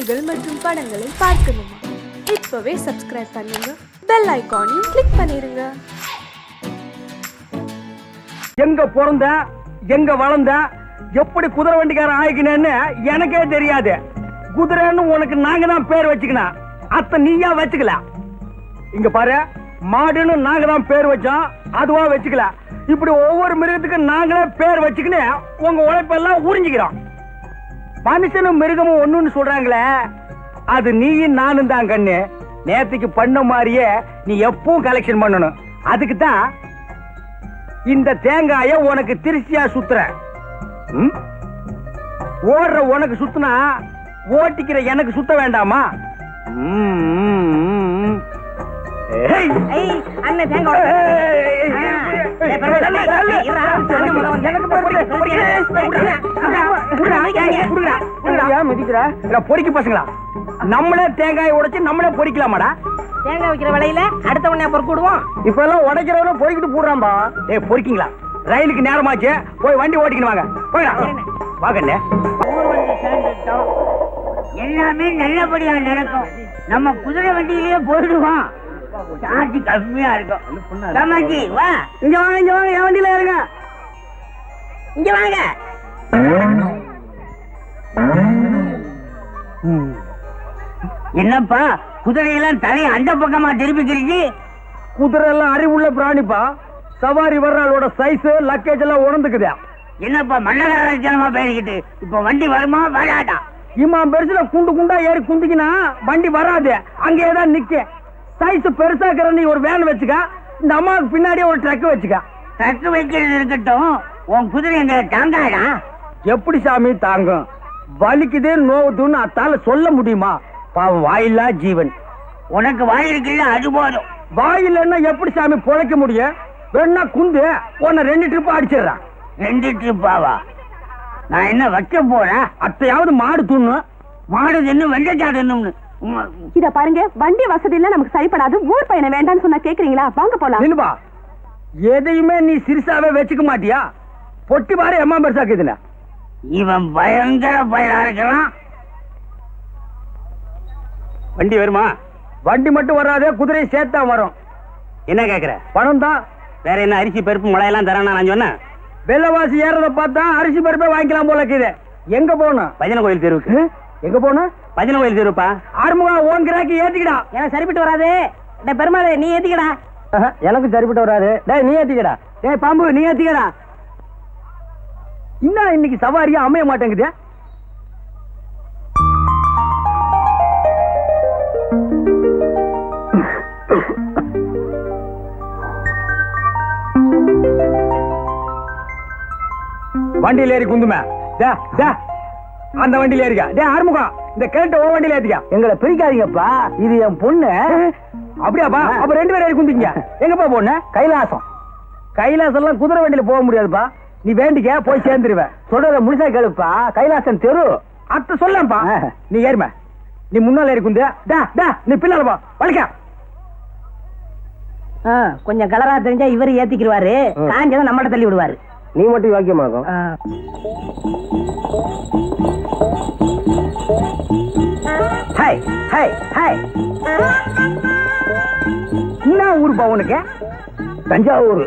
செய்திகள் மற்றும் படங்களை பார்க்கணுமா? இப்பவே சப்ஸ்கிரைப் பண்ணுங்க, பெல் ஐகானையும் கிளிக் பண்ணிருங்க. எங்க பிறந்த எங்க வளர்ந்த எப்படி குதிரை வண்டிக்காரன் ஆயிக்கினேன்னு எனக்கே தெரியாது. குதிரைன்னு உனக்கு நாங்க தான் பேர் வச்சுக்கணும், அத்த நீயா வச்சுக்கல. இங்க பாரு, மாடுன்னு நாங்க தான் பேர் வச்சோம், அதுவா வச்சுக்கல. இப்படி ஒவ்வொரு மிருகத்துக்கு நாங்களே பேர் வச்சுக்கின்னு உங்க உழைப்பெல்லாம் உறிஞ்சிக்கிறோம். மனுஷனும் மிருகமும் ஒண்ணுன்னு சொல்றாங்களே, அது நீயும் நானும் தான் கண்ணு. நேத்துக்கு பண்ண மாதிரியே நீ எப்பவும் கலெக்ஷன் பண்ணணும். அதுக்கு தான் இந்த தேங்காய உனக்கு திருச்சியா சுத்துற. ஓடுற உனக்கு சுத்துனா ஓட்டிக்கிற எனக்கு சுத்த வேண்டாமா? பொறிக்க பசங்களா, நம்மளே தேங்காய் உடைச்சு நம்மளே பொறிக்கலாமாடா? தேங்காய் வைக்கிற விலையில அடுத்த உடனே பொறுக்கிடுவோம். இப்ப எல்லாம் உடைக்கிறவன பொறிக்கிட்டு போடுறான்பா. பொறிக்கீங்களா? ரயிலுக்கு நேரமாச்சு, போய் வண்டி ஓட்டிக்கணும். வாங்க போயிடா. வாங்கண்ணே. எல்லாமே நல்லபடியா நடக்கும். நம்ம குதிரை வண்டியிலேயே போயிடுவோம். சார்ஜ் கம்மியா இருக்கும். தமாஜி வா, இங்க வாங்க, இங்க வாங்க, என் வண்டியில இருங்க. இங்க வாங்க. என்னப்பா குதிரையெல்லாம் தலையை அந்த பக்கமா திருப்பிக்கிறீங்க? குதிரை எல்லாம் அறிவுள்ள பிராணிப்பா. சவாரி வர்றாளோட சைஸ் லக்கேஜ் எல்லாம் உணர்ந்துக்குது. என்னப்பா மன்னகரமா பேசிக்கிட்டு இப்ப வண்டி வருமா வராதா? இம்மா பெருசுல குண்டு குண்டா ஏறி குந்திக்கினா வண்டி வராது, அங்கேதான் நிக்க. சைஸ் பெருசா இருக்கிற நீ ஒரு வேன் வச்சுக்க, இந்த அம்மாவுக்கு பின்னாடியே ஒரு ட்ரக் வச்சுக்க. ட்ரக் வைக்கிறது இருக்கட்டும், உன் குதிரை எங்க தாங்காடா? எப்படி சாமி தாங்கும்? வலிக்குது நோவுதுன்னு அத்தால சொல்ல முடியுமா? பாவம் வாயில்லா ஜீவன். உனக்கு வாய் இருக்குல்ல, அது போதும். வாயில்லைன்னா எப்படி சாமி பொழைக்க முடியும்? வேணா குந்து உன்னை 2 ட்ரிப் அடிச்சிடறான். 2 ட்ரிப்பாவா? நான் என்ன வைக்க போறேன்? அத்தையாவது மாடு துண்ணு. மாடு தின்னு வெள்ளச்சாடணும்னு. இத பாருங்க, வண்டி வசதி எல்லாம் நமக்கு சரிப்படாது. ஊர் பையனை வேண்டான்னு சொன்னா கேக்குறீங்களா? வாங்க போலாம். நில்லுபா, எதையுமே நீ சிறுசாவே வச்சுக்க மாட்டியா? பொட்டி பாரு எம்மா பெருசாக்குதுல. இவன் பயங்கர பயனா இருக்கலாம். வண்டி வருமா? வண்டி மட்டும் வராதே, குதிரை சேர்த்தா வரும். என்ன கேக்குற? பணம் தான். வேற என்ன அரிசி பருப்பு முளையெல்லாம் தரானா? நான் சொன்னேன் வெள்ளவாசி ஏறத பார்த்தா அரிசி பருப்பே வாங்கிக்கலாம் போல இருக்குது. எங்க போகணும்? பஜனை கோயில் தெருவுக்கு. எங்க போகணும்? பஜனை கோயில் தெருப்பா. ஆறுமுகா, ஓன் கிராக்கி ஏத்திக்கடா. எனக்கு சரிப்பட்டு வராது. பெருமாள் நீ ஏத்திக்கடா. எனக்கு சரிப்பட்டு வராது. டேய் நீ ஏத்திக்கடா. டேய் பாம்பு நீ ஏத்திக்கடா. இன்னும் இன்னைக்கு சவாரியா அமைய மாட்டேங்குது. வண்டியில ஏறி குந்துமே. அந்த வண்டியில ஏறிக்கா. டே ஆறுமுகம், இந்த கேட்ட ஓ வண்டியில ஏத்திக்கா. எங்களை பிரிக்காதீங்கப்பா, இது என் பொண்ணு. அப்படியாப்பா? அப்ப 2 பேரும் ஏறி குந்திங்க. எங்கப்பா பொண்ணு? கைலாசம். கைலாசம் எல்லாம் குதிரை வண்டியில போக முடியாதுப்பா. நீ வேண்டிக்க, போய் சேர்ந்துருவேன். சொல்றத முழுசா கேளுப்பா. கைலாசம் தெரு அத்த சொல்லப்பா. நீ ஏறும, நீ முன்னால ஏறி குந்து. நீ பின்னால போ. வலிக்க. கொஞ்சம் கலரா தெரிஞ்சா இவரு ஏத்திக்கிடுவாரு, காஞ்சதை நம்மகிட்ட தள்ளி விடுவாரு. நீ மட்டும் வாக்கியமாகும். என்ன ஊருப்பா உனக்கு? தஞ்சாவூர்.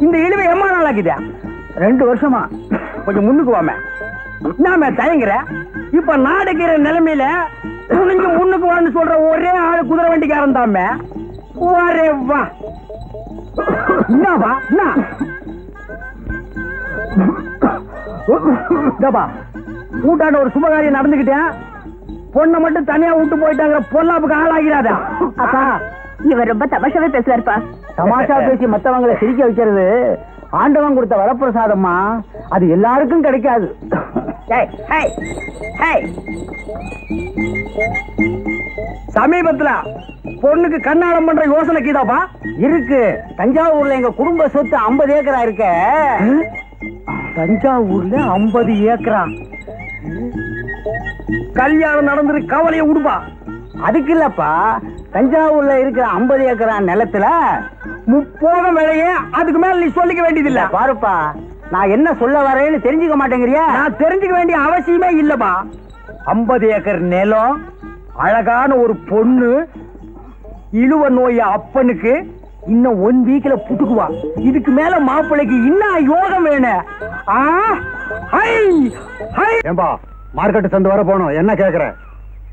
இந்த இழிவை எம்மா நாள் ஆகுதா? 2 வருஷமா. கொஞ்சம் முன்னுக்கு வாம. நாம தயங்குற. இப்ப நாடுகிற நிலைமையில துணிஞ்சு முன்னுக்கு வான்னு சொல்ற ஒரே ஆளு குதிரை வண்டிக்காரன் தாமே. ஒரே வா. என்னவா? என்ன கூட்டாண்ட ஒரு சுபகாரியம் நடந்துகிட்டேன். பொண்ணை மட்டும் தனியா விட்டு போயிட்டாங்கிற பொல்லாப்புக்கு ஆளாகிறாதா? அப்பா, இவர் ரொம்ப தமாஷாவே பேசுறாருப்பா. தமாஷா பேசி மத்தவங்களை சிரிக்க வைக்கிறது ஆண்டவன் கொடுத்த வரப்பிரசாதம்மா. அது எல்லாருக்கும் கிடைக்காது. சமீபத்துல பொண்ணுக்கு கண்ணாடம் பண்ற யோசனை கீதாப்பா இருக்கு. தஞ்சாவூர்ல எங்க குடும்ப சொத்து 50 ஏக்கரா இருக்க. தஞ்சாவூர்ல 50 ஏக்கரா? கல்யாணம் நடந்துரு, கவலைய விடுப்பா. அதுக்கு இல்லப்பா, தஞ்சாவூர்ல இருக்கிற 50 ஏக்கரா நிலத்துல 30 விலையே. அதுக்கு மேல நீ சொல்லிக்க வேண்டியதில்ல. பாருப்பா, நான் என்ன சொல்ல வரேன்னு தெரிஞ்சுக்க மாட்டேங்கிறியா? நான் தெரிஞ்சுக்க வேண்டிய அவசியமே இல்லப்பா. 50 ஏக்கர் நிலம், அழகான ஒரு பொண்ணு, இழுவ நோய அப்பனுக்கு இன்னும் 1 வீக்ல புட்டுக்குவா. இதுக்கு மேல மாப்பிள்ளைக்கு இன்னும் யோகம் வேணும். ஏம்பா மார்க்கெட் சந்தை வர போனோம், என்ன கேக்குற?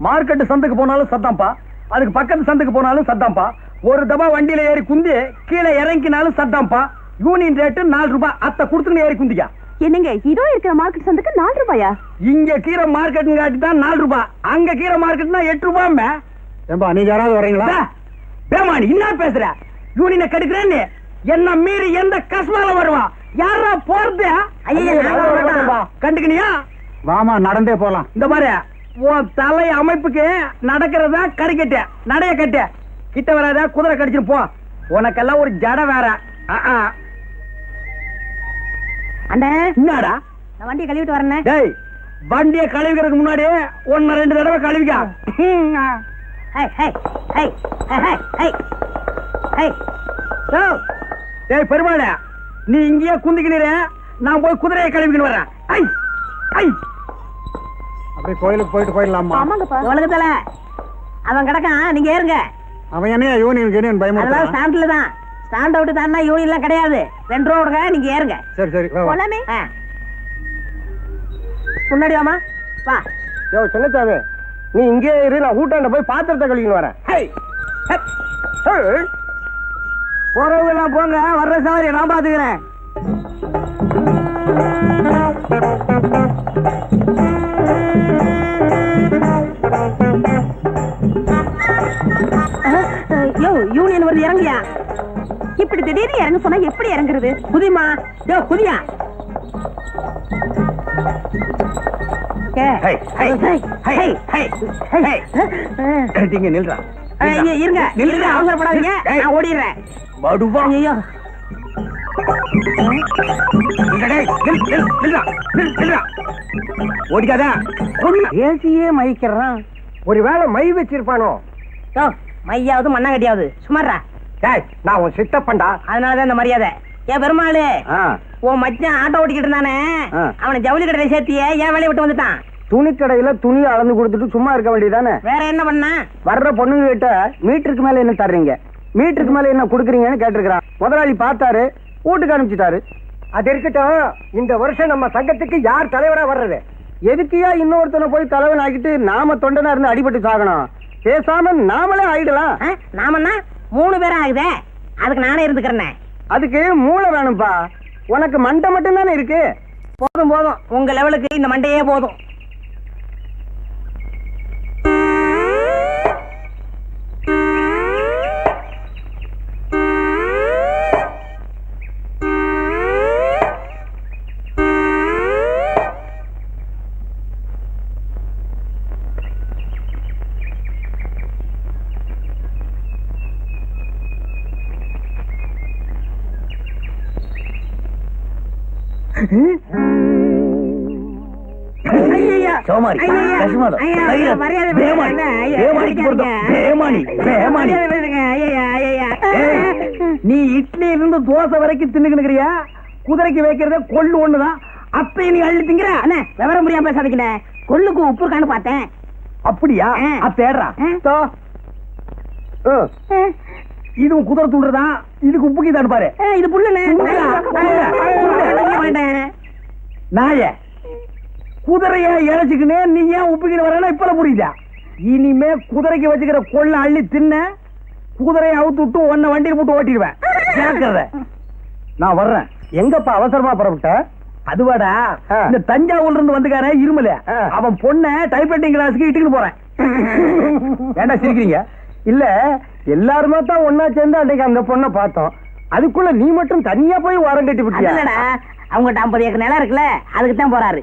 மார்க்கெட் சந்தைக்கு போனாலும் சத்தாம்பா, அதுக்கு பக்கத்து சந்தைக்கு போனாலும் சத்தாம்பா, ஒரு தபா வண்டியில ஏறி குந்தி கீழே இறங்கினாலும் சத்தாம்பா. யூனியன் ரேட்டு 4 ரூபாய். அத்தை கொடுத்துன்னு ஏறி குந்திக்கா. என்னங்க இதோ இருக்கிற மார்க்கெட் சந்தைக்கு 4 ரூபாயா? இங்க கீரை மார்க்கெட் காட்டி தான் 4 ரூபாய், அங்க கீரை மார்க்கெட்னா 8 ரூபாய். ஏம்பா நீங்க யாராவது வரீங்களா? பேமானி என்ன பேசுற? யூனியனை கெடுக்கிறேன்னு என்ன மீறி எந்த கஷ்மால வருவா? யாரா போறது? கண்டுக்கணியா? வாமா நடந்தே போலாம். இந்த மாதிரி உன் தலை அமைப்புக்கு நடக்கிறதா கறிக்கட்டு நடைய கட்டு. கிட்ட வராத, குதிரை கடிச்சிட்டு போ. உனக்கெல்லாம் ஒரு ஜட வேற. அண்ணே என்னடா நான் வண்டியை கழுவிட்டு வரேன். டேய், வண்டியை கழுவிக்கிறதுக்கு முன்னாடி 1-2 தடவை கழுவிக்கா. டேய் பெருமாளே, நீ இங்கேயே குந்திக்கிற, நான் போய் குதிரையை கழுவிக்கிட்டு வரேன். அப்படியே கோயிலுக்கு போயிட்டு போயிடலாமா? ஆமாங்கப்பா. உலகத்துல அவன் கிடக்கான், நீங்க ஏறுங்க. அவன் என்ன யூனியன் பயமா? அதெல்லாம் ஸ்டாண்ட்ல தான். ஸ்டாண்ட் அவுட் தானா யூனியன் எல்லாம் கிடையாது. 2 ரூபா கொடுங்க, நீங்க ஏறுங்க. சரி சரி வா, வா. போலாமே. முன்னாடி வாமா, வா. யோ சின்னச்சாமி, நீ இங்கே இரு, நான் ஊட்டாண்ட போய் பாத்திரத்தை கழுவின்னு வரேன். போறவங்க எல்லாம் போங்க, வர்ற சவாரி நான் பாத்துக்கிறேன். யோ யூனியன் வந்து இறங்கியா? இப்படி திடீர்னு இறங்க சொன்னா எப்படி இறங்குறது? குதிமா, யோ குதியா. நில்றா, இருங்க இருங்க, அவசரப்படாதீங்க, நான் ஓடிடுறேன். ஐயோ ஓடிக்காத. ஏசியே மயிக்கிறான். ஒருவேளை மை வச்சிருப்பானோ? யோ மையாவது மண்ணாங்கட்டியாவது சுமாரா. நான் உன் சித்தப்பண்டா. அதனாலதான் இந்த மரியாதை. ஏன் பெருமாளு, உன் மச்சான் ஆட்டோ ஓட்டிக்கிட்டு இருந்தானே, அவனை ஜவுளி கடையில சேர்த்தியே ஏன் வேலையை விட்டு வந்துட்டான்? துணி கடையில துணி அளந்து கொடுத்துட்டு சும்மா இருக்க வேண்டியதானே? வேற என்ன பண்ண? வர்ற பொண்ணுங்க கிட்ட மீட்டருக்கு மேல என்ன தர்றீங்க, மீட்டருக்கு மேல என்ன குடுக்குறீங்கன்னு கேட்டிருக்கிறான். முதலாளி பார்த்தாரு, வீட்டுக்கு அனுப்பிச்சிட்டாரு. அது இருக்கட்டும், இந்த வருஷம் நம்ம சங்கத்துக்கு யார் தலைவரா வர்றது? எதுக்கியா இன்னொருத்தனை போய் தலைவன் ஆக்கிட்டு நாம தொண்டனா இருந்து அடிபட்டு சாகணும்? பேசாம நாமளே ஆயிடலாம். நாமன்னா 3 பேரும் ஆகுதே, அதுக்கு நானே இருந்துக்கிறேன். அதுக்கு மூளை வேணும்பா. உனக்கு மண்டை மட்டும் தானே இருக்கு. போதும் போதும், உங்க லெவலுக்கு இந்த மண்டையே போதும். சோமாரி, கஷ்மாதம், நீ இட்லி இருந்து தோசை வரைக்கும் தின்னுக்கிறியா? குதிரைக்கு வைக்கிறத கொள்ளு ஒண்ணுதான். அத்தை நீ அள்ளி திங்கிற. அண்ணே விவரம் முடியாம பேசாதீங்க, கொள்ளுக்கு உப்பு இருக்கான்னு பார்த்தேன். அப்படியா? தேடுறா. இதுவும் குதிரை துண்டுதான், இதுக்கு உப்புக்கு தான் பாரு. இது புல்லுண்ணே. நாய குதிரைய இழைச்சுக்கினே நீ ஏன் உப்புக்கிட்டு வரனா இப்ப புரியுதா? இனிமே குதிரைக்கு வச்சுக்கிற கொள்ள அள்ளி தின்ன, குதிரையை அவுத்து விட்டு ஒன்ன வண்டியில் போட்டு ஓட்டிடுவேன். ஜாக்கிரதை. நான் வர்றேன். எங்கப்பா அவசரமா புறப்பட்ட? அதுவாடா, இந்த தஞ்சாவூர்ல இருந்து வந்துக்கார இருமல, அவன் பொண்ண டைப்ரைட்டிங் கிளாஸுக்கு இட்டுக்கிட்டு போறேன். ஏண்டா சிரிக்கிறீங்க? இல்ல, எல்லாருமே தான் ஒன்னா சேர்ந்து அன்னைக்கு அந்த பொண்ணை பார்த்தோம். அதுக்குள்ள நீ மட்டும் தனியா போய் வாரம் கட்டி விட்டியா? அவங்ககிட்ட 50 ஏக்கர் நிலம் இருக்குல்ல, அதுக்கு தான் போறாரு.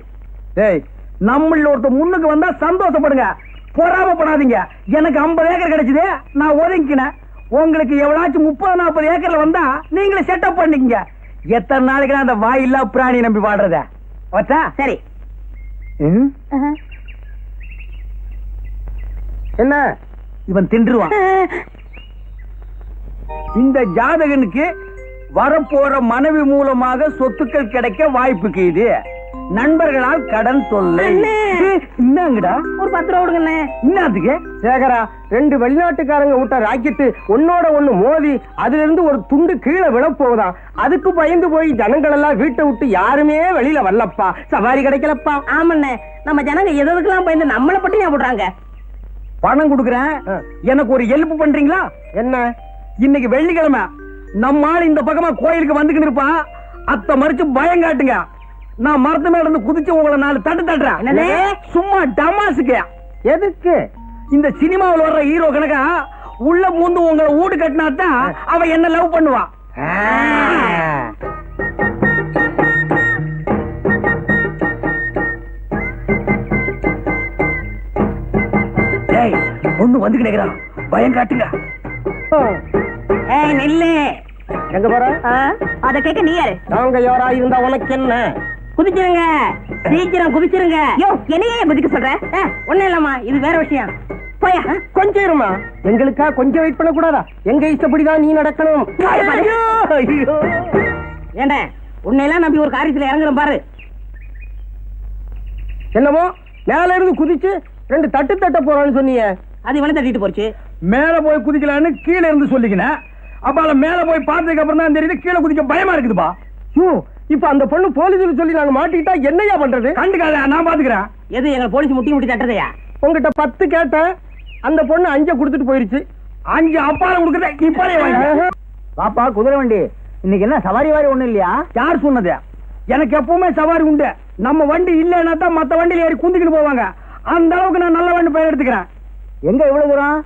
டேய், நம்மள ஒருத்தர் முன்னுக்கு வந்தா சந்தோஷப்படுங்க, பொறாமப்படாதீங்க. எனக்கு 50 ஏக்கர் கிடைச்சது, நான் ஒதுங்கினேன். உங்களுக்கு எவ்வளாச்சும் 30-40 ஏக்கர்ல வந்தா நீங்களே செட்டப் பண்ணிக்கங்க. எத்தனை நாளைக்கு அந்த வாயில்லா பிராணி நம்பி வாடுறத? சரி. என்ன இவன் தின்றுவான். இந்த ஜாதகனுக்கு வரப்போற மனைவி மூலமாக சொத்துக்கள் கிடைக்க வாய்ப்புக்கு இது. நண்பர்களால் கடன் தொல்லை. என்னங்கடா? ஒரு 10 ரூபா கொடுங்கண்ணே. என்னத்துக்கு? சேகரா, 2 வெளிநாட்டுக்காரங்க விட்ட ராக்கெட்டு ஒன்னோட ஒண்ணு மோதி அதுல இருந்து ஒரு துண்டு கீழே விழப்போகுதான். அதுக்கு பயந்து போய் ஜனங்கள் எல்லாம் வீட்டை விட்டு யாருமே வெளியில வரலப்பா. சவாரி கிடைக்கலப்பா. ஆமாண்ணே, நம்ம ஜனங்க எதுக்கெல்லாம் பயந்து நம்மளை பட்டி ஞாபகம் போடுறாங்க. பணம் கொடுக்குறேன், எனக்கு ஒரு ஹெல்ப் பண்றீங்களா? என்ன? இன்னைக்கு வெள்ளிக்கிழமை, நம்ம ஆள் இந்த பக்கமா கோயிலுக்கு வந்துக்கிட்டு இருப்பான். அத்தை மறிச்சு பயம் காட்டுங்க. நான் மரத்து மேல இருந்து குதிச்சு உங்களை 4 தட்டு தட்டுறேன். என்னது? சும்மா டமாசுக்கு. எதுக்கு? இந்த சினிமாவில் வர்ற ஹீரோ கணக்கா உள்ள பூந்து உங்களை வீடு கட்டினாத்தான் அவ என்ன லவ் பண்ணுவா. ஏய், ஒண்ணு வந்து கிடைக்கிறான், பயம் காட்டுங்க. ஏய் நில்லு. எங்க போற? அத கேட்க நீ யாரு? நாங்க யாரா இருந்தா உனக்கு என்ன? குதிச்சிருங்க, சீக்கிரம் குதிச்சிருங்க. யோ, என்னையே குதிக்க சொல்ற? ஒண்ணும் இல்லம்மா, இது வேற விஷயம். போயா. கொஞ்சம் இருமா. எங்களுக்கா கொஞ்சம் வெயிட் பண்ண கூடாதா? எங்க இஷ்டப்படிதான் நீ நடக்கணும். ஐயோ, ஐயோ. ஏண்ட உன்னையெல்லாம் நம்பி ஒரு காரியத்துல இறங்குறோம் பாரு. என்னமோ மேல இருந்து குதிச்சு 2 தட்டு தட்ட போறான்னு சொன்னீங்க. அது இவனை தட்டிட்டு போச்சு. மேல போய் குதிக்கலான்னு கீழே இருந்து சொல்லிக்கினேன். அப்பால மேல போய் பார்த்ததுக்கு அப்புறம் தான் தெரியுது கீழே குதிக்க பயமா இருக்குதுப்பா. இப்ப அந்த பொண்ணு போலீஸ்ல சொல்லி நாங்க மாட்டிக்கிட்டா என்னையா பண்றது? கண்டுக்காத, நான் பாத்துக்கிறேன். எது எங்க போலீஸ் முட்டி முட்டி தட்டுறதையா? உங்ககிட்ட 10 கேட்டேன், அந்த பொண்ணு 5 கொடுத்துட்டு போயிருச்சு. 5 அப்பால கொடுக்குறேன், இப்பாலே வாங்க. பாப்பா, குதிரை வண்டி இன்னைக்கு என்ன சவாரி வாரி ஒண்ணு இல்லையா? யார் சொன்னது? எனக்கு எப்பவுமே சவாரி உண்டு. நம்ம வண்டி இல்லைன்னா தான் மத்த வண்டியில ஏறி குந்திக்கிட்டு போவாங்க. அந்த அளவுக்கு நான் நல்ல வண்டி பெயர் எடுத்துக்கிறேன். எங்க இவ்வளவு தூரம்?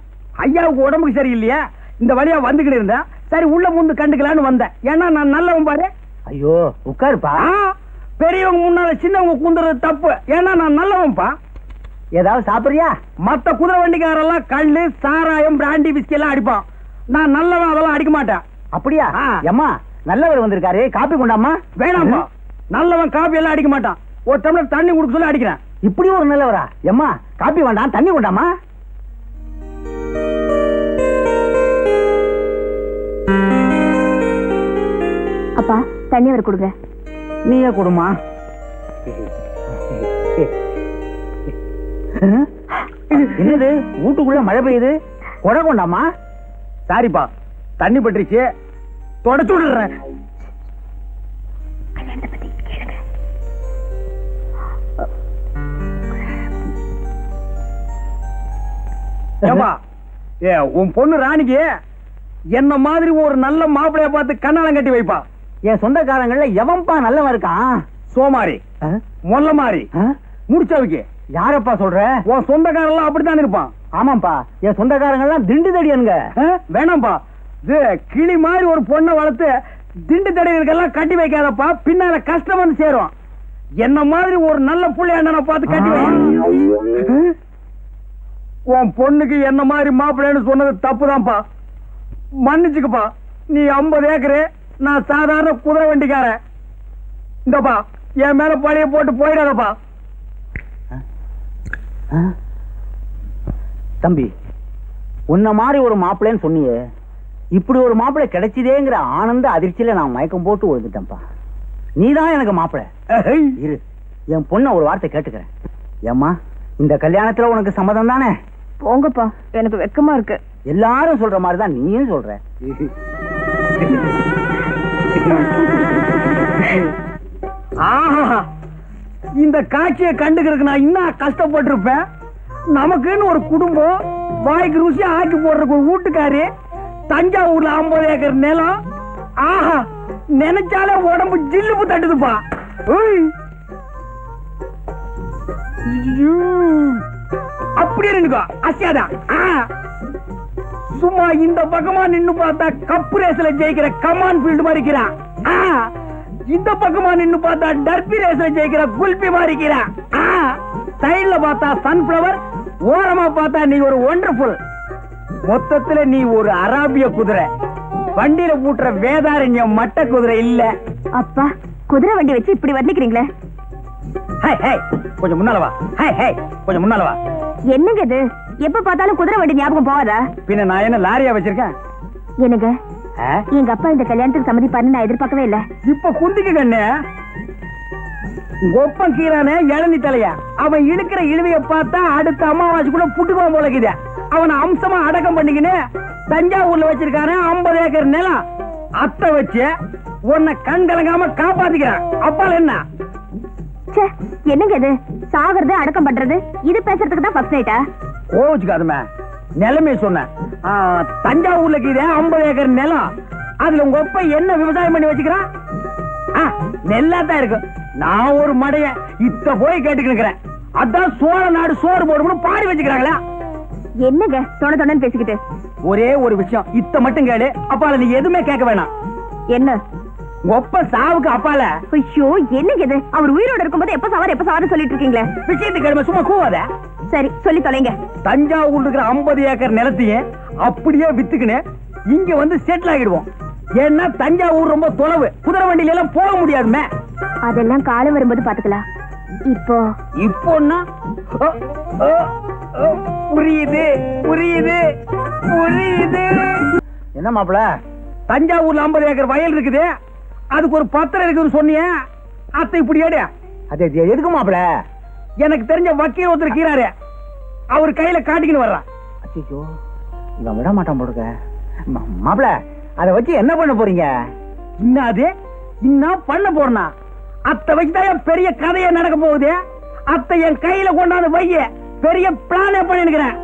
ஐயாவுக்கு உடம்புக்கு சரியில்லையா, இந்த வழியா வந்துகிட்டு இருந்தேன். சரி உள்ள முந்து கண்டுக்கலான்னு வந்தேன். ஏன்னா நான் நல்லவன் பாரு. ஐயோ, உட்காருப்பா. பெரியவங்க முன்னால சின்னவங்க கூந்துறது தப்பு. ஏன்னா நான் நல்லவன்பா. ஏதாவது சாப்பிடுறியா? மத்த குதிரை வண்டிக்காரெல்லாம் கல்லு, சாராயம், பிராண்டி, விஸ்கி எல்லாம் அடிப்பான். நான் நல்லவன், அதெல்லாம் அடிக்க மாட்டேன். அப்படியா? அம்மா, நல்லவர் வந்திருக்காரு, காப்பி கொண்டாமா. வேணாம்பா, நல்லவன் காப்பி எல்லாம் அடிக்க மாட்டான். ஒரு டம்ளர் தண்ணி குடுக்க சொல்லி அடிக்கிறேன். இப்படி ஒரு நல்லவரா? எம்மா, காப்பி வேண்டாம், தண்ணி கொண்டாமா. அப்பா, தண்ணி அவர் கொடுங்க. நீயே கொடுமா. என்னது, வீட்டுக்குள்ள மழை பெய்யுது, கொடை கொண்டாமா. சாரிப்பா, தண்ணி பட்டுருச்சு, தொடச்சு விடுறேன். உன் பொண்ணு ராணிக்கு என்ன மாதிரி ஒரு நல்ல மாப்பிளைய பார்த்து கண்ணாலம் கட்டி வைப்பா. என் சொந்தக்காரங்கள்ல எவன்பா நல்லவன் இருக்கான்? சோமாரி, மொல்ல மாறி, முடிச்சவுக்கு. யாரப்பா சொல்ற? உன் சொந்தக்காரெல்லாம் அப்படித்தான் இருப்பான். ஆமாப்பா, என் சொந்தக்காரங்கள்லாம் திண்டு தடியனுங்க. வேணாம்பா, இது கிளி மாதிரி ஒரு பொண்ணை வளர்த்து திண்டு தடிகளுக்கெல்லாம் கட்டி வைக்காதப்பா. பின்னால கஷ்டம் வந்து சேரும். என்ன மாதிரி ஒரு நல்ல புள்ளை அண்ணனை பார்த்து கட்டி வை. உன் பொண்ணுக்கு என்ன மாதிரி மாப்பிள்ளைன்னு சொன்னது தப்புதான்ப்பா. மன்னிச்சுக்கப்பா. நீ 50 ஏக்கரு, நான் சாதாரண குதிரை வண்டிக்காரன். இந்தப்பா, என் மேல பழைய போட்டு போயிடாதப்பா. தம்பி, உன்ன மாதிரி ஒரு மாப்பிள்ளைன்னு சொன்னியே, இப்படி ஒரு மாப்பிள்ளை கிடைச்சதேங்கிற ஆனந்த அதிர்ச்சியில நான் மயக்கம் போட்டு விழுந்துட்டேன்ப்பா. நீதான் எனக்கு மாப்பிள்ளை. இரு, என் பொண்ண ஒரு வார்த்தை கேட்டுக்கிறேன். ஏம்மா, இந்த கல்யாணத்துல உனக்கு சம்மதம் தானே? போங்கப்பா, எனக்கு வெக்கமா இருக்கு. எல்லாரும் சொல்ற மாதிரிதான் நீயும் சொல்ற. ஆஹா, இந்த காட்சியை கண்டுக்கிறதுக்கு நான் இன்னும் கஷ்டப்பட்டிருப்பேன். நமக்குன்னு ஒரு குடும்பம், வாய்க்கு ருசியா ஆக்கி போடுறதுக்கு ஒரு வீட்டுக்காரி, தஞ்சாவூர்ல 50 ஏக்கர் நிலம். ஆஹா, நினைச்சாலே உடம்பு ஜில்லுப்பு தட்டுதுப்பா. அப்படியே நின்னுக்கோ, அசியாதான். சும்மா இந்த பக்கமா நின்னு பார்த்தா கப்பு ரேஸ்ல ஜெயிக்கிற கமான் ஃபீல்டு மாதிரி இருக்கிறான். இந்த பக்கமா நின்னு பார்த்தா டர்பி ரேஸ்ல ஜெயிக்கிற குல்பி மாதிரி இருக்கிறான். சைடுல பார்த்தா சன்ஃபிளவர், ஓரமா பார்த்தா நீ ஒரு ஒண்டர்ஃபுல். மொத்தத்துல நீ ஒரு அராபிய குதிரை. வண்டியில பூட்டுற வேதாரண்யம் மட்ட குதிரை இல்ல. அப்பா, குதிரை வண்டி வச்சு இப்படி வர்ணிக்கிறீங்களே. கொஞ்சம் முன்னால வா. கொஞ்சம் முன்னால வா. என்னங்க இது? எப்ப பார்த்தாலும் குதிரை வண்டி ஞாபகம் போவாதா? பின்ன நான் என்ன லாரியா வச்சிருக்கேன்? என்னங்க, எங்க அப்பா இந்த கல்யாணத்துக்கு சம்மதிப்பாருன்னு நான் எதிர்பார்க்கவே இல்ல. இப்ப குந்திக்கு கண்ணு. கொப்பம் கீரானே இளநி தலைய அவன் இழுக்கிற இழுவைய பார்த்தா அடுத்த அமாவாசைக்குள்ள புட்டுக்குவான் போலக்குது. அவனை அம்சமா அடக்கம் பண்ணிக்கின்னு தஞ்சாவூர்ல வச்சிருக்கானே 50 ஏக்கர் நிலம். அத்தை வச்சு உன்னை கண் கலங்காம காப்பாத்திக்கிறான். அப்பால என்ன ச்சே, என்னங்க இது? சாகுறது அடக்கம் பண்றது இது பேசுறதுக்கு தான் ஃபர்ஸ்ட் நைட்டா? கோச்சுக்காதுமே, நிலைமை சொன்னேன். தஞ்சாவூர்ல கீதே 50 ஏக்கர் நிலம். அதுல உங்க ஒப்ப என்ன விவசாயம் பண்ணி வச்சுக்கிறான்? நெல்லாதான் இருக்கு. நான் ஒரு மடைய இத்த போய் கேட்டுக்கிறேன். அதான் சோழ நாடு சோறு போடும்னு பாடி வச்சுக்கிறாங்களா? என்னங்க தொண பேசிக்கிட்டு? ஒரே ஒரு விஷயம், இத்த மட்டும் கேளு. அப்பால நீ எதுவுமே கேட்க வேணாம். என்ன? ஒப்ப சாவுக்கு அப்பால. ஐயோ, என்னங்க இது? அவர் உயிரோட இருக்கும்போது எப்ப சாவாரு சொல்லிட்டு இருக்கீங்களே. விஷயத்துக்கு கேளுமா, சும்மா கூவாத. சரி, சொல்லி தொலைங்க. தஞ்சாவூர் இருக்கிற 50 ஏக்கர் நிலத்தையும் அப்படியே வித்துக்கின்னு இங்க வந்து செட்டில் ஆகிடுவோம். ஏன்னா தஞ்சாவூர் ரொம்ப தொலைவு, குதிரை வண்டியில எல்லாம் போக முடியாதுமே. அதெல்லாம் காலம் வரும்போது பாத்துக்கலாம். இப்போன்னா புரியுது புரியுது புரியுது. என்ன மாப்பிள? தஞ்சாவூர்ல 50 ஏக்கர் வயல் இருக்குது. அதுக்கு ஒரு பத்திரம் இருக்குன்னு சொன்னியே, அத்தை இப்படி ஏடு. அது எதுக்கு மாப்பிள? எனக்கு தெரிஞ்ச வக்கீல் ஒருத்தர் இருக்கிறாரு, அவர் கையில காட்டிக்கின்னு வர்றான். அச்சோ, இவன் விட மாட்டான் போடுங்க. மாப்பிள, அதை வச்சு என்ன பண்ண போறீங்க? இன்னாது இன்னும் பண்ண போறனா? அத்தை வச்சுதான் பெரிய கதையை நடக்க போகுது. அத்தை என் கையில கொண்டாந்து வைய பெரிய பிளானே பண்ணிருக்கிறேன்.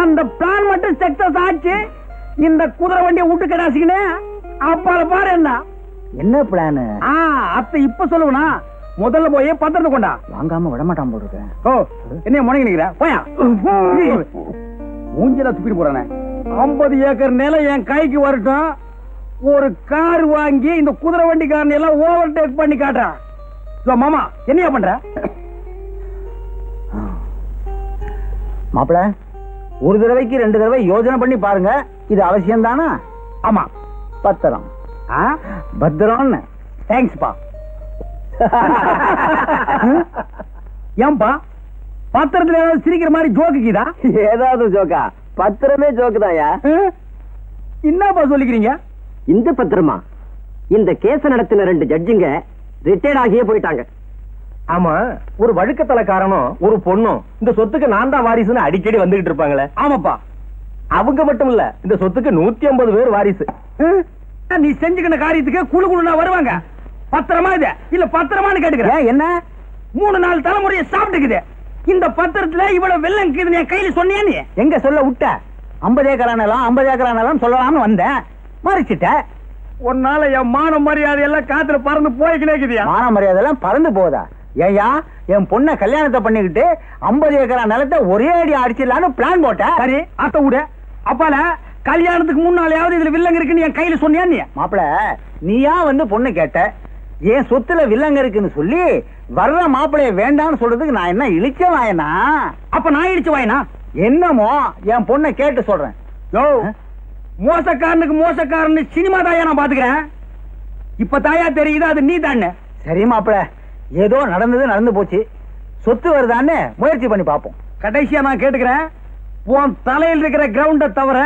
அந்த பிளான் மட்டும் சக்சஸ் ஆச்சு, இந்த குதிரை வண்டியை விட்டு கடாசிக்கினே அப்பால பாரு. என்ன பிளான்? அத்தை இப்ப சொல்லுவனா? முதல்ல போய் பத்திரத்தை கொண்டா. வாங்காம விட மாட்டான் போடுங்க. ஓ, என்ன முடங்கி நிக்கிற? போயா மூஞ்சில துப்பிட்டு போறானே. 50 ஏக்கர் நிலம் என் கைக்கு வரட்டும், ஒரு கார் வாங்கி இந்த குதிரை வண்டிக்காரன் எல்லாம் ஓவர்டேக் பண்ணி காட்டுறான். மாமா என்னையா பண்ற? மாப்பிள, ஒரு தடவைக்கு 2 தடவை யோசனை பண்ணி பாருங்க. இது அவசியம் தானா? ஆமா. பத்திரம் பத்திரம். தேங்க்ஸ்பா. ஏன்பா பத்திரத்துல ஏதாவது சிரிக்கிற மாதிரி ஜோக்குதா? ஏதாவது ஜோக்கா? பத்திரமே ஜோக்குதாயா? என்னப்பா சொல்லிக்கிறீங்க? இந்த பத்திரமா? இந்த கேஸ நடத்தின 2 ஜட்ஜுங்க ரிட்டையர்ட் ஆகியே போயிட்டாங்க. ஆமா, ஒரு வழுக்கத்தலைக்காரனும் ஒரு பொண்ணும் இந்த சொத்துக்கு நான் தான் வாரிசுன்னு அடிக்கடி வந்துகிட்டு இருப்பாங்களே. ஆமாப்பா, அவங்க மட்டும் இல்ல, இந்த சொத்துக்கு 150 பேர் வாரிசு. நீ செஞ்சுக்கிற காரியத்துக்கு குழு குழுனா வருவாங்க. பத்திரமா இது இல்ல பத்திரமான்னு கேட்டுக்கிறேன். என்ன 3-4 தலைமுறையை சாப்பிட்டுக்குது. இந்த பத்திரத்துல இவ்வளவு வெள்ளம் இருக்குது என் கையில சொன்னியா? நீ எங்க சொல்ல விட்ட? 50 ஏக்கரானலாம் 50 ஏக்கரானலாம் சொல்லலாம்னு வந்தேன், மறைச்சிட்ட. உன்னால என் மான மரியாதை எல்லாம் காத்துல பறந்து போய்க்கினேக்குதியா? மான மரியாதை எல்லாம் பறந்து போதா? ஏயா, என் பொண்ணை கல்யாணத்தை பண்ணிக்கிட்டு 50 ஏக்கரா நிலத்தை ஒரே அடி அடிச்சிடலான்னு பிளான் போட்ட. சரி, அத்த விட. அப்பால கல்யாணத்துக்கு முன்னாலேயாவது இதுல வில்லங்க இருக்குன்னு என் கையில சொன்னியா? நீ மாப்பிள, நீயா வந்து பொண்ணு கேட்ட, என் சொத்துல வில்லங்க இருக்குன்னு சொல்லி வர்ற மாப்பிளைய வேண்டாம்னு சொல்றதுக்கு நான் என்ன இழிச்ச வாயனா? அப்ப நான் இழிச்ச வாயனா? என்னமோ என் பொண்ணை கேட்டு சொல்றேன். யோ, மோசக்காரனுக்கு மோசக்காரன்னு சினிமா தாயா நான் பாத்துக்கிறேன். இப்ப தாயா தெரியுது அது நீ தானே. சரி மாப்பிள, ஏதோ நடந்தது நடந்து போச்சு. சொத்து வருதான்னு முயற்சி பண்ணி பாப்போம். கடைசியா நான் கேட்டுக்கிறேன், உன் தலையில் இருக்கிற கிரவுண்ட தவிர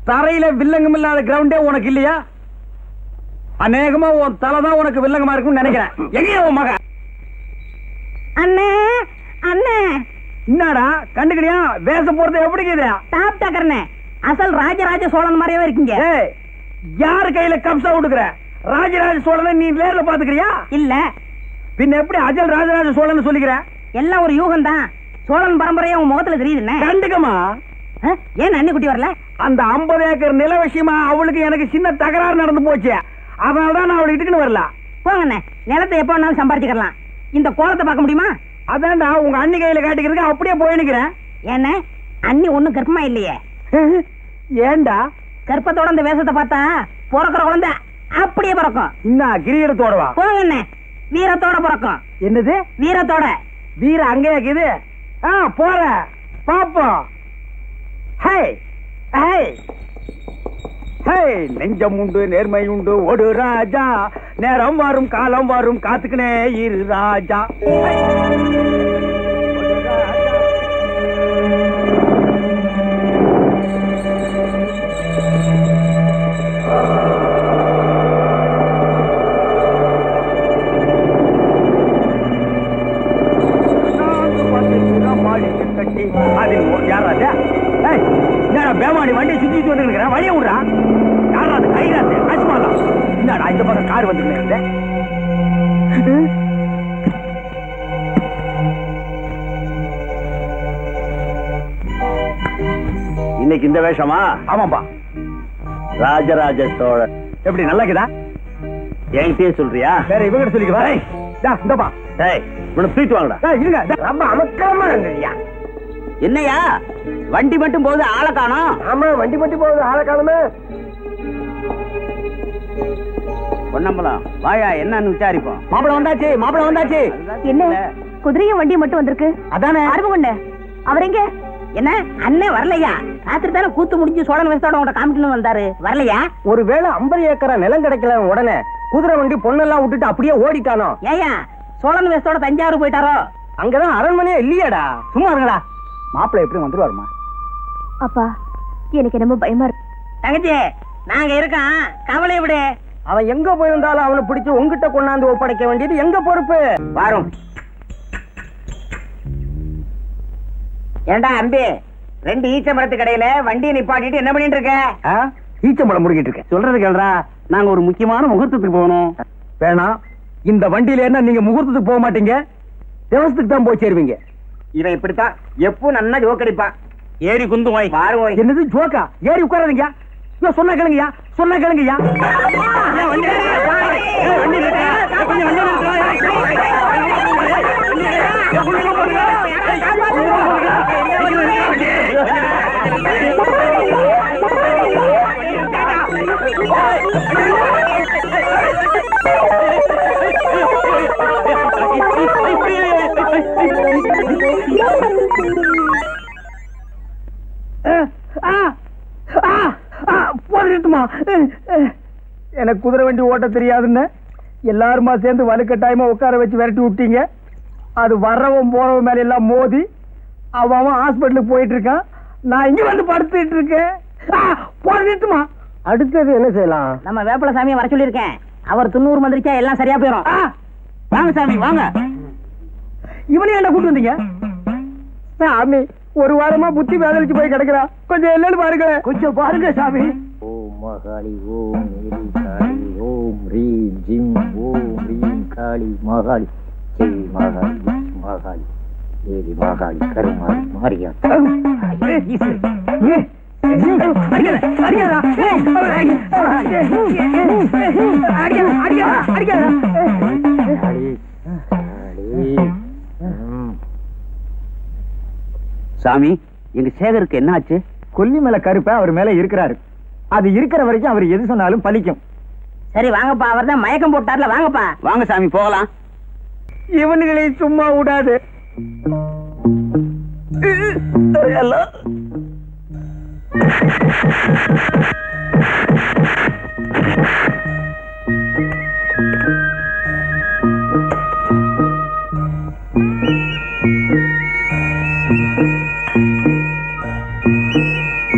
தரையில வில்லங்கம் இல்லாத கிரவுண்டே உனக்கு இல்லையா? அநேகமா உன் தலைதான் உனக்கு வில்லங்கமா இருக்கும்னு நினைக்கிறேன். எங்கேயா உன் மகன்? அண்ணே அண்ணே, என்னடா கண்டுக்கிறியா? வேஷம் போறது எப்படி இருக்குது? டாப் டக்கர்னே, அசல் ராஜராஜ சோழன் மாதிரியே இருக்கீங்க. யாரு கையில கப்சா விடுக்கிற? ராஜராஜ சோழனை நீ நேர்ல பாத்துக்கிறியா? இல்ல பின்ன எப்படி அஜல் ராஜராஜ சோழன் சொல்லிக்கிற? எல்லாம் ஒரு யூகம் தான். சோழன் பரம்பரையா உன் முகத்துல தெரியுதுண்ணே. கண்டுக்கமா. ஏன் அண்ணி குட்டி வரல? அந்த 50 ஏக்கர் நில விஷயமா அவளுக்கு எனக்கு சின்ன தகராறு நடந்து போச்சு. அதனாலதான் நான் அவளை இட்டுக்குன்னு வரல. போங்கண்ணே, நிலத்தை எப்ப வேணாலும் சம்பாதிச்சுக்கலாம். இந்த கோலத்தை பார்க்க முடியுமா? அதான்டா உங்க அண்ணி கையில காட்டிக்கிறதுக்கு அப்படியே போய் நிக்கிறேன். ஏன்னா அண்ணி ஒண்ணும் கர்ப்பமா இல்லையே. ஏண்டா? கர்ப்பத்தோட அந்த வேஷத்தை பார்த்தா பிறக்கிற குழந்தை அப்படியே பிறக்கும். இன்னும் கிரீடத்தோடவா? போங்கண்ணே, வீரத்தோட பிறக்கும். என்னது வீரத்தோட? வீர அங்கே இருக்குது. போற பாப்போம். நெஞ்சம் உண்டு நேர்மை உண்டு ஒரு ராஜா, நேரம் வரும் காலம் வரும் காத்துக்கினே இரு ராஜா. தூக்கிட்டு வந்துருக்கிறேன், வழிய விடுறா. யாரா அது? கைராத்து அஜ்மாலா. என்னடா இந்த பக்கம் கார் வந்துருக்கிறேன். இன்னைக்கு இந்த வேஷமா? ஆமாப்பா. ராஜராஜ சோழன். எப்படி நல்லா இருக்குதா? என்கிட்டயே சொல்றியா? வேற இவங்க சொல்லிக்குவா? இந்தப்பா. டேய், உன்னை தூக்கிட்டு வாங்கடா. இருங்க, ரொம்ப அமக்கலமா இருந்தீங்க. என்னையா வண்டி மட்டும் போகுது, ஆளை காணோம். ஆமா, வண்டி மட்டும் போகுது, ஆளை காணுமே. பொன்னம்பலம் வாயா, என்னன்னு விசாரிப்போம். மாப்பிள வந்தாச்சு, மாப்பிள வந்தாச்சு. என்ன குதிரையும் வண்டியும் மட்டும் வந்திருக்கு? அதானே அருமகுண்ட அவர் எங்க? என்ன அண்ணன் வரலையா? ராத்திரி தானே கூத்து முடிஞ்சு சோழன் வேஷத்தோட உங்க காமிக்கணும் வந்தாரு, வரலையா? ஒருவேளை 50 ஏக்கரா நிலம் கிடைக்கல உடனே குதிரை வண்டி பொண்ணெல்லாம் விட்டுட்டு அப்படியே ஓடிட்டானோ? ஏயா சோழன் வேஷத்தோட தஞ்சாவூர் போயிட்டாரோ? அங்கதான் அரண்மனையே இல்லையாடா. சும்மா இருங்கடா. மாப்பிள எப்படி வந்துருவாருமா? அப்பா எனக்கு என்னமோ பயமா இருக்கு. தங்கச்சி நாங்க இருக்கோம், கவலை விடு. அவன் எங்க போயிருந்தாலும் அவனை பிடிச்சு உங்ககிட்ட கொண்டாந்து ஒப்படைக்க வேண்டியது எங்க பொறுப்பு. வரும். ஏண்டா அம்பி, 2 ஈச்ச மரத்து கடையில வண்டியை நிப்பாட்டிட்டு என்ன பண்ணிட்டு இருக்க? ஈச்சம்பழம் முடிக்கிட்டு இருக்கேன். சொல்றது கேள்றா, நாங்க ஒரு முக்கியமான முகூர்த்தத்துக்கு போகணும். வேணாம், இந்த வண்டியில என்ன நீங்க முகூர்த்தத்துக்கு போக மாட்டீங்க, தேவசத்துக்கு தான் போய் சேருவீங்க. இவன் இப்படித்தான் எப்பவும் நன்னா ஜோக்கடிப்பான். ஏறி குந்து வாய் பாரு ஓய். என்னது ஜோக்கா? ஏறி உட்காராதீங்க. சொன்னா கேளுங்கய்யா, சொன்னா கேளுங்கய்யா. எனக்கு குதிரை வண்டி ஓட்ட தெரியாதுன்னு எல்லாருமா சேர்ந்து வலுக்கட்டாயமா உட்கார வச்சு விரட்டி விட்டீங்க. அது வர்றவன் போறவன் மேல எல்லாம் மோதி அவன் ஹாஸ்பிட்டலுக்கு போயிட்டு இருக்கான். நான் இங்க வந்து படுத்துட்டு இருக்கேன். போட்டுமா அடுத்தது என்ன செய்யலாம்? நம்ம வேப்பல சாமியை வர சொல்லியிருக்கேன். அவர் 90 மந்திரிச்சா எல்லாம் சரியா போயிடும். வாங்க சாமி வாங்க. இவனையும் என்ன கூட்டு வந்தீங்க? சாமி ஒரு வாரமா புத்தி வேதனைச்சு போய் கிடக்குறா, கொஞ்சம் என்னன்னு பாருங்க. கொஞ்சம் பாருங்க சாமி. ஓம் மகாளி ஓம் மேரி காளி ஓம் ரீம் ஜிம் ஓம் ரீம் காளி மகாளி ஜெய் மகாளி மகாளி தேவி மகாளி கருமாளி மாரியா. சாமி, எங்க சேகருக்கு என்ன ஆச்சு? கொல்லி மேல கருப்ப அவர் மேல இருக்கிறாரு. அது இருக்கிற வரைக்கும் அவர் எது சொன்னாலும் பலிக்கும். சரி வாங்கப்பா, அவர் தான் மயக்கம் போட்டார்ல, வாங்கப்பா. வாங்க சாமி போகலாம். இவனுகளை சும்மா விடாது.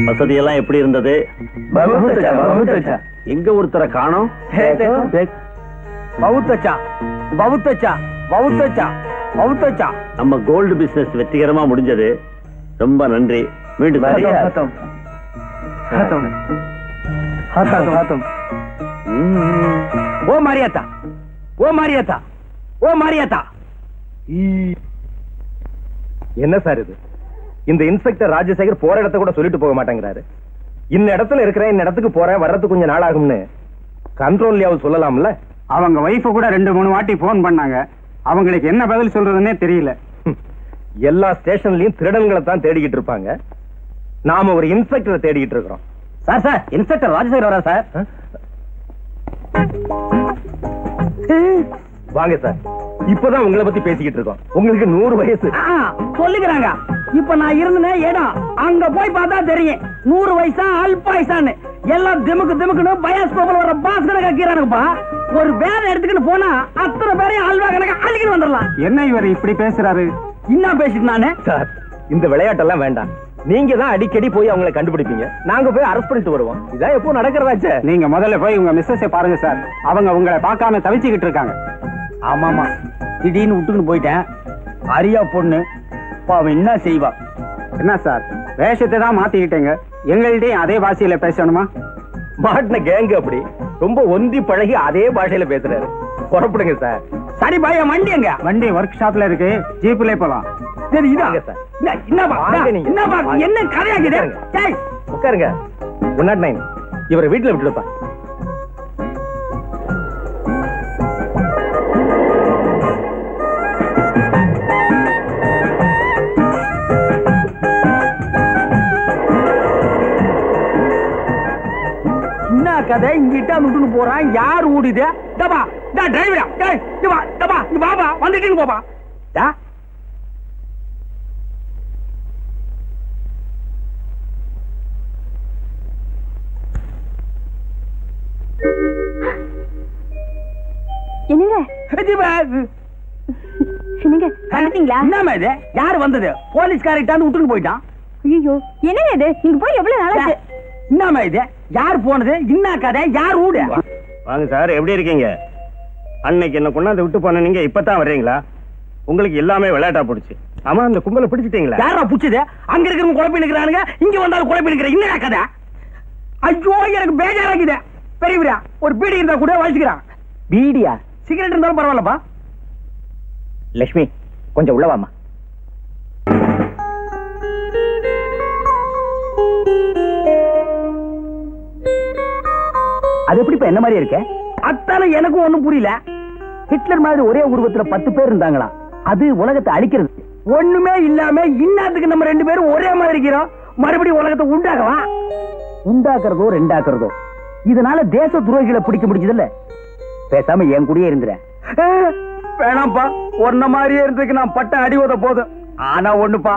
வசதியெல்லாம் எப்படி இருந்தது? எங்க ஒருத்தரை காணோம்? நம்ம கோல்டு பிசினஸ் வெற்றிகரமா முடிஞ்சது. ரொம்ப நன்றி. மீண்டும் ஓ மாரியாத்தா, ஓ மாரியாத்தா, ஓ மாரியாத்தா. என்ன சார் இது? இந்த இன்ஸ்பெக்டர் ராஜசேகர் போற இடத்த கூட சொல்லிட்டு போக மாட்டேங்கிறாரு. இந்த இடத்துல இருக்கிறேன், இந்த இடத்துக்கு போறேன், வர்றதுக்கு கொஞ்சம் நாள் ஆகும்னு கண்ட்ரோல்லையாவது சொல்லலாம்ல. அவங்க வைஃப கூட 2-3 வாட்டி போன் பண்ணாங்க. அவங்களுக்கு என்ன பதில் சொல்றதுன்னே தெரியல. எல்லா ஸ்டேஷன்லயும் திருடன்களை தான் தேடிக்கிட்டு இருப்பாங்க. நாம ஒரு இன்ஸ்பெக்டரை தேடிக்கிட்டு இருக்கிறோம். சார் சார், இன்ஸ்பெக்டர் ராஜசேகர் வரா சார். வாங்க சார், இப்பதான் உங்களை பத்தி பேசிக்கிட்டு இருக்கோம். உங்களுக்கு 100 வயசு சொல்லுகிறாங்க. இப்ப நான் இருந்தேன் இடம் அங்க போய் பார்த்தா தெரியும் 100 வயசா அல்பாயுசான்னு. எல்லாம் திமுக்கு திமுக்குன்னு பயாஸ்கோப்ல வர பாஸ் கணக்கா கீரானுப்பா. ஒரு வேலை எடுத்துக்கிட்டு போனா அத்தனை பேரையும் அல்வா கணக்கா அள்ளிக்கிட்டு வந்துடலாம். என்ன இவர் இப்படி பேசுறாரு? என்ன பேசிட்டு நானு? சார், இந்த விளையாட்டெல்லாம் வேண்டாம். நீங்க தான் அடிக்கடி போய் அவங்களை கண்டுபிடிப்பீங்க, நாங்க போய் அரெஸ்ட் பண்ணிட்டு வருவோம். இதான் எப்போ நடக்கிறதாச்சே. நீங்க முதல்ல போய் உங்க மிஸ்ஸஸை பாருங்க சார். அவங்க உங்களை பார்க்காம தவிச்சுக்கிட்டு இருக்காங்க. ஆமாமா, திடீர்னு விட்டுக்கிட்டு போயிட்டேன். அரியா பொண்ணு பாவம் என்ன செய்வா? என்ன சார், வேஷத்தை தான் மாத்திக்கிட்டேங்க. எங்கள்கிட்டயும் அதே பாஷையில பேசணுமா? மாட்டின கேங்க அப்படி ரொம்ப ஒந்தி பழகி அதே பாஷையில பேசுறாரு. புறப்படுங்க சார். சரி பைய வண்டி எங்க? வண்டி ஒர்க் ஷாப்ல இருக்கு, ஜீப்ல போலாம். சரி இதான் வாங்க சார். என்னப்பா வாங்க நீங்க. என்னப்பா என்ன கதையாக்குது? டேய் உட்காருங்க. 109 இவரை வீட்டுல விட்டுடுப்பா. என்ன கதை இங்கிட்ட விட்டுன்னு போறான்? யார் ஓடிது? டபா டா டிரைவரா டேய் இங்க வா டபா இங்க வாப்பா வந்துட்டீங்க போப்பா. டா என்னங்க என்னங்க வந்துட்டீங்களா? என்னம்மா இது? யார் வந்தது? போலீஸ்காரிட்டாந்து விட்டுன்னு போயிட்டான். ஐயோ என்னங்க இது? நீங்க போய் எவ்வளவு நாளாச்சு? என்னம்மா இது? யார் போனது? என்ன கதை? யார் ஊடு? வாங்க சார், எப்படி இருக்கீங்க? அன்னைக்கு என்ன கொண்டாந்து விட்டு போன நீங்க இப்பதான் வர்றீங்களா? உங்களுக்கு எல்லாமே விளையாட்டா போடுச்சு. ஆமா, அந்த கும்பலை பிடிச்சிட்டீங்களா? யாரா புடிச்சது? அங்க இருக்கிறவங்க குழப்பி நிக்கிறானுங்க, இங்க வந்தாலும் குழப்பி நிக்கிற. என்ன கதை? ஐயோ எனக்கு பேஜாராக்குது. பெரியவரா ஒரு பீடி இருந்தா கூட வச்சுக்கிறான். பீடியா? சிகரெட் இருந்தாலும் பரவாயில்லப்பா. லட்சுமி, கொஞ்சம் உள்ள வாமா. அது எப்படிப்பா என்ன மாதிரி இருக்க? அத்தால எனக்கும் ஒண்ணும் புரியல. ஹிட்லர் மாதிரி ஒரே உருவத்துல 10 பேர் இருந்தாங்களா? அது உலகத்தை அழிக்கிறது. ஒண்ணுமே இல்லாம இன்னாத்துக்கு நம்ம 2 பேரும் ஒரே மாதிரி இருக்கிறோம். மறுபடியும் உலகத்தை உண்டாகவா? உண்டாக்குறதோ ரெண்டாக்குறதோ, இதனால தேச துரோகிகளை பிடிக்க முடிஞ்சதில்ல. பேசாம என் கூடயே இருந்துற. வேணாம்ப்பா, ஒன்ன மாதிரியே இருந்ததுக்கு நான் பட்ட அடி உத போதும். ஆனா ஒண்ணுப்பா,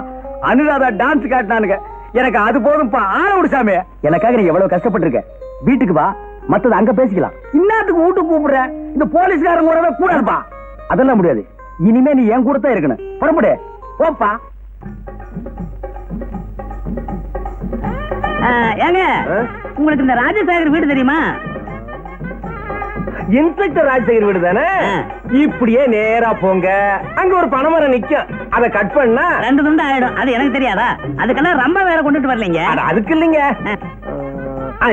அனுராதா டான்ஸ் காட்டினானுங்க, எனக்கு அது போதும்ப்பா. ஆன விடு சாமி. எனக்காக நீ எவ்வளவு கஷ்டப்பட்டிருக்க. வீட்டுக்கு வா, மத்தது அங்க பேசிக்கலாம். இன்னாத்துக்கு வீட்டுக்கு கூப்பிடுற? இந்த போலீஸ்காரங்க கூடவே கூடாதுப்பா. அதெல்லாம் முடியாது. இனிமே நீ என் கூட தான் இருக்கணும். புறப்படு. போப்பா. ஏங்க, உங்களுக்கு இந்த ராஜசேகர் வீடு தெரியுமா? இன்ஸ்பெக்டர் ராஜசேகர் வீடு தானே? இப்படியே நேரா போங்க, அங்க ஒரு பனைமரம் நிக்கும். அதை கட் பண்ணா 2 துண்டு ஆயிடும். அது எனக்கு தெரியாதா? அதுக்கெல்லாம் ரொம்ப வேற கொண்டுட்டு வரலீங்க. அதுக்கு இல்லைங்க.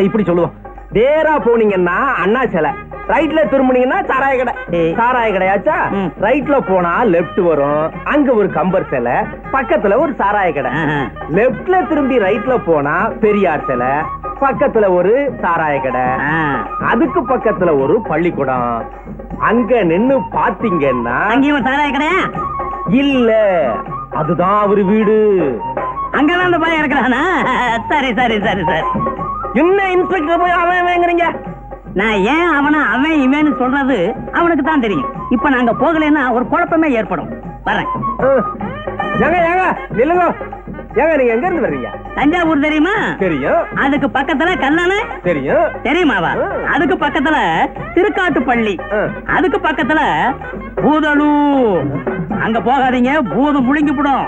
இப்படி சொல்லுவோம். நேரா போனீங்கன்னா அண்ணா சிலை, ரைட்ல திரும்பினீங்கன்னா சாராய கடை. சாராய கடையாச்சா? ரைட்ல போனா லெப்ட் வரும், அங்க ஒரு கம்பர் சிலை, பக்கத்துல ஒரு சாராய கடை. லெப்ட்ல திரும்பி ரைட்ல போனா பெரியார் சிலை, பக்கத்துல ஒரு சாராய கடை, அதுக்கு பக்கத்துல ஒரு பள்ளிக்கூடம். அங்க நின்னு பாத்தீங்கன்னா அங்கேயும் சாராய கடையா? இல்ல, அதுதான் அவரு வீடு. அங்கதான் அந்த பையன் இருக்கிறானா? சரி சரி சரி சரி. என்ன இன்ஸ்பெக்டர் போய் அவன் வாங்குறீங்க? நான் ஏன் அவனை அவன் இவன்னு சொல்றது அவனுக்கு தான் தெரியும். இப்ப நாங்க போகலன்னா ஒரு குழப்பமே ஏற்படும். வரேன். ஏங்க ஏங்க நில்லுங்க. ஏங்க நீங்க எங்க இருந்து வர்றீங்க? தஞ்சாவூர் தெரியுமா? தெரியும். அதுக்கு பக்கத்துல கல்லணை தெரியும். தெரியுமாவா? அதுக்கு பக்கத்துல திருக்காட்டுப்பள்ளி, அதுக்கு பக்கத்துல பூதலூர். அங்க போகாதீங்க, பூதம் முழுங்கிவிடும்.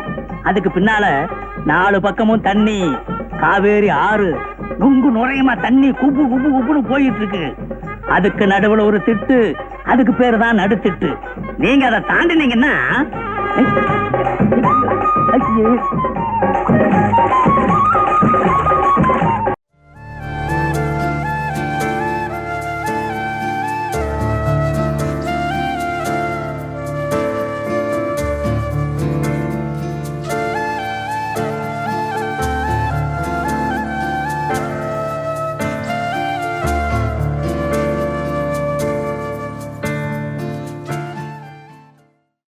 அதுக்கு பின்னால 4 பக்கமும் தண்ணி, காவேரி ஆறு நுங்கு நுழையுமா தண்ணி குப்பு குப்பு குப்புன்னு போயிட்டு இருக்கு. அதுக்கு நடுவுல ஒரு திட்டு, அதுக்கு பேரு தான் நடுத்திட்டு. நீங்க அதை தாண்டினீங்கன்னா